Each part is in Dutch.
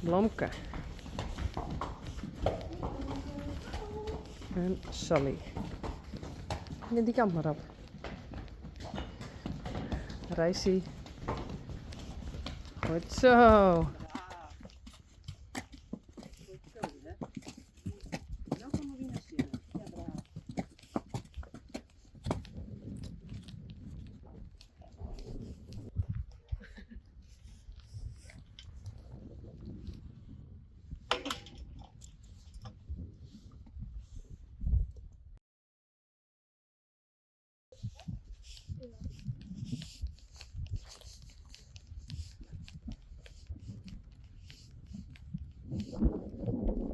Blomke. En Sally. Neem die kant maar op. Rijsie. Goed zo.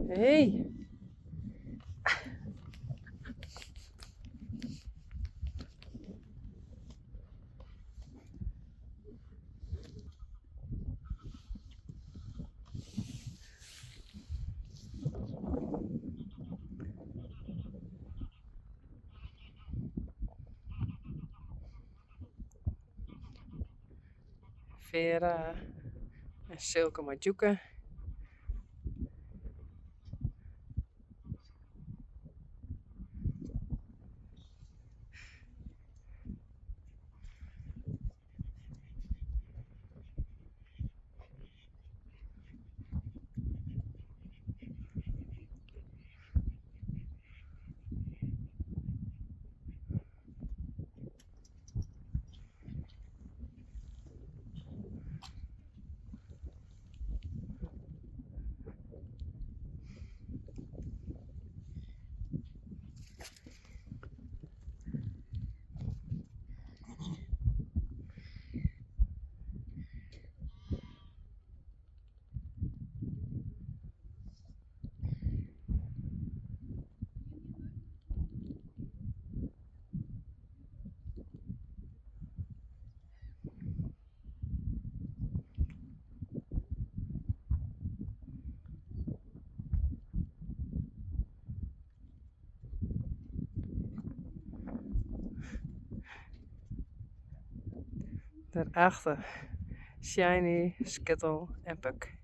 Hey. Vera en Silke Majuke. Daarachter Shiny, Skittle en Puck.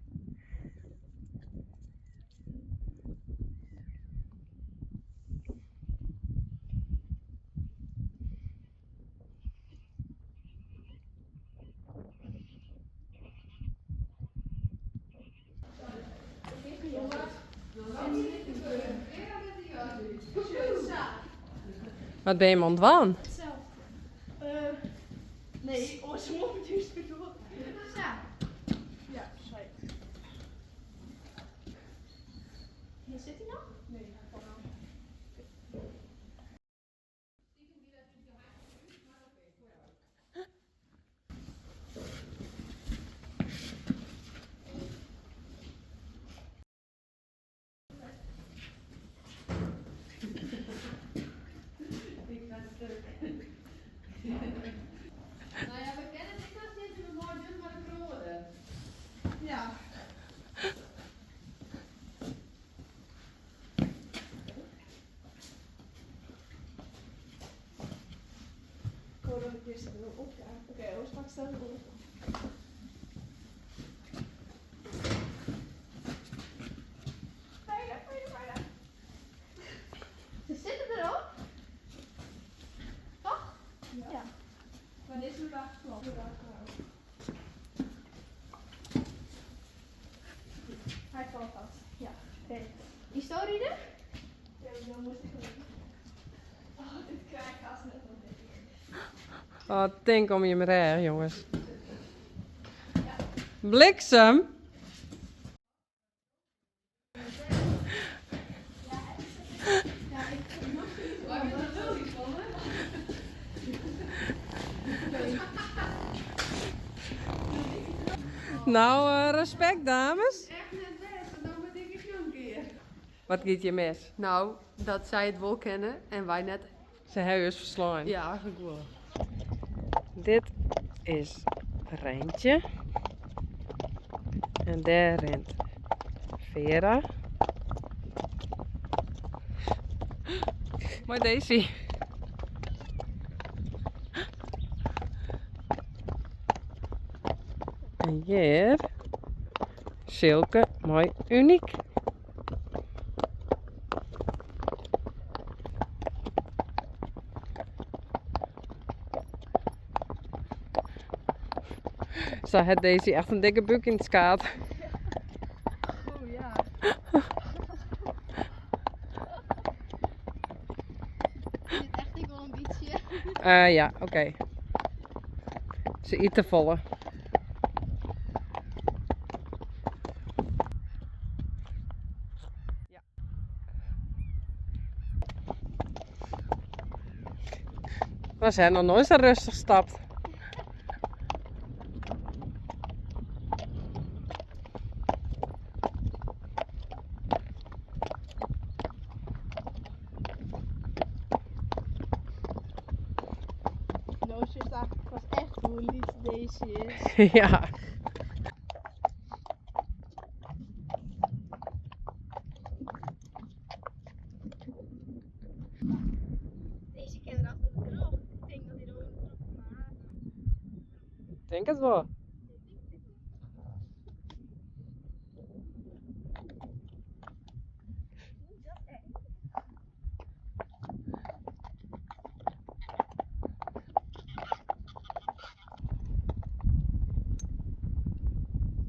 Wat ben je aan het doen? Nee, ze moet dus bedoel. Ja. Ja, sorry. Hier zit hij nog? Nee, hij valt nog. Nou ja, we kennen dit nog niet, we worden dus maar een rode. Ja. Ik hoor dat ik eerst wil opgaan. Oké, hoe straks stel ik op. Bijna. Ze zitten erop. Toch? Ja. Wanneer is het daar geklapt? Hij valt vast. Ja. Oké. Historie er? Ja, dan moet ik doen. Oh, dit krijg ik als net nog niet. Oh, denk om je maar jongens. Ja. Bliksem? Ja, ik heb nog niet. Maar ik heb er niet van, hè? Nou, respect dames. Echt net best, dan moet ik het nog een keer. Wat giet je mis? Nou, dat zij het wel kennen en wij net. Ze hebben ons verslaan. Ja, eigenlijk wel. Dit is Rijntje. En daar rent Vera. Maar Daisy. En hier Silke Mooi, uniek. Zo heeft deze echt een dikke buk in het skaat. Oh ja. Dit echt ik wel een beetje. Ja, oké. Ze iets te volle. Ja. Maar ze hebben nog nooit zo rustig gestapt. Noosje is eigenlijk pas echt hoe lief deze is. Ja. Deze kent achter de krog. Ik denk dat hij er onder de krog gaat. Ik denk het wel.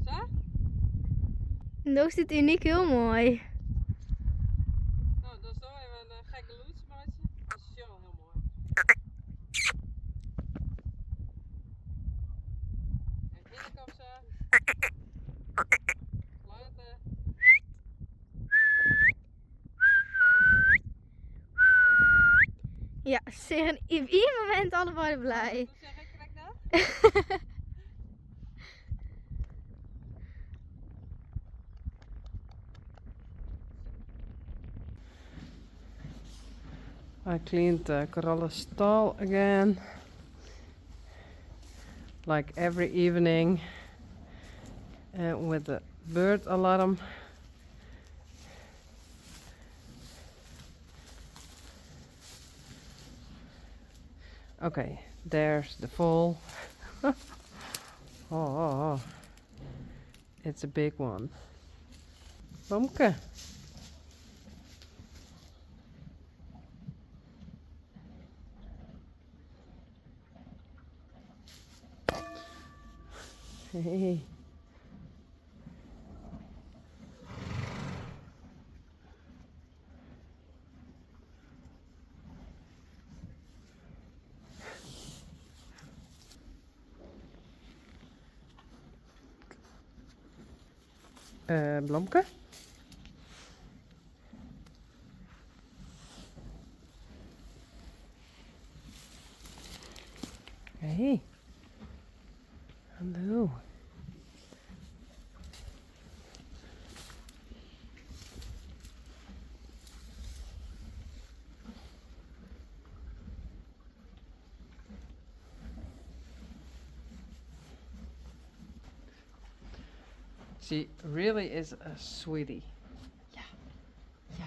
Zo? Noos dit uniek heel mooi. Nou, dat is toch even een gekke loetsmaatje. Dat is wel heel mooi. En hier komt ze. Luiden. Ja, ze zeggen op ieder moment allebei blij. Wat zeg ik direct nou? I cleaned the Corolla stall again, like every evening, with the bird alarm. Okay, there's the fall. Oh, it's a big one. Blomke. Hey. Blomke? Hey. Hallo. She really is a sweetie. Ja. Ja.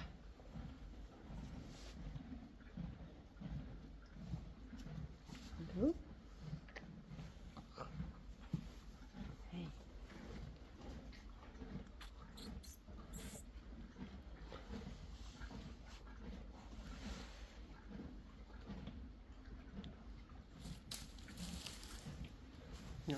Hallo. Hey. Ja.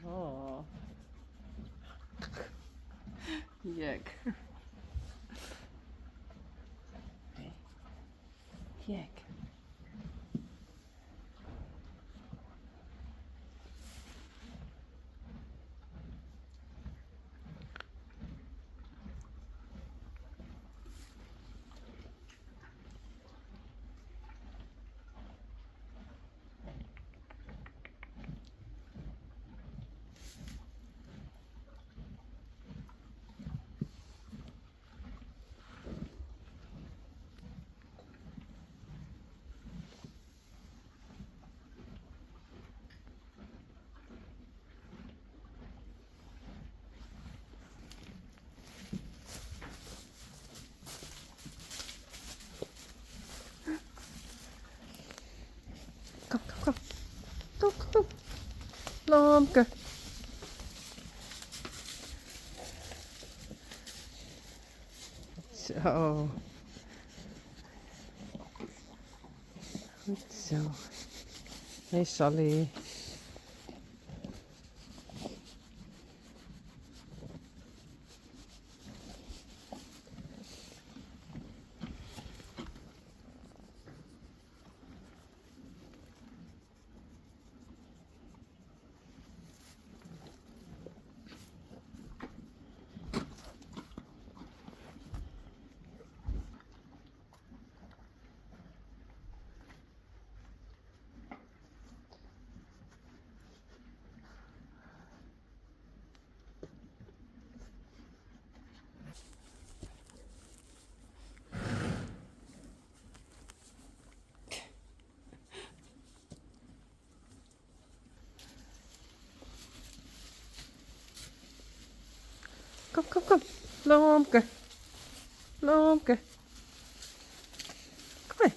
Oh. Yuck. Hey. Yuck. Lomke. Zo. Goed zo. Hey Sally. Kom, kom, kom. Lomke. Lomke. Kom maar.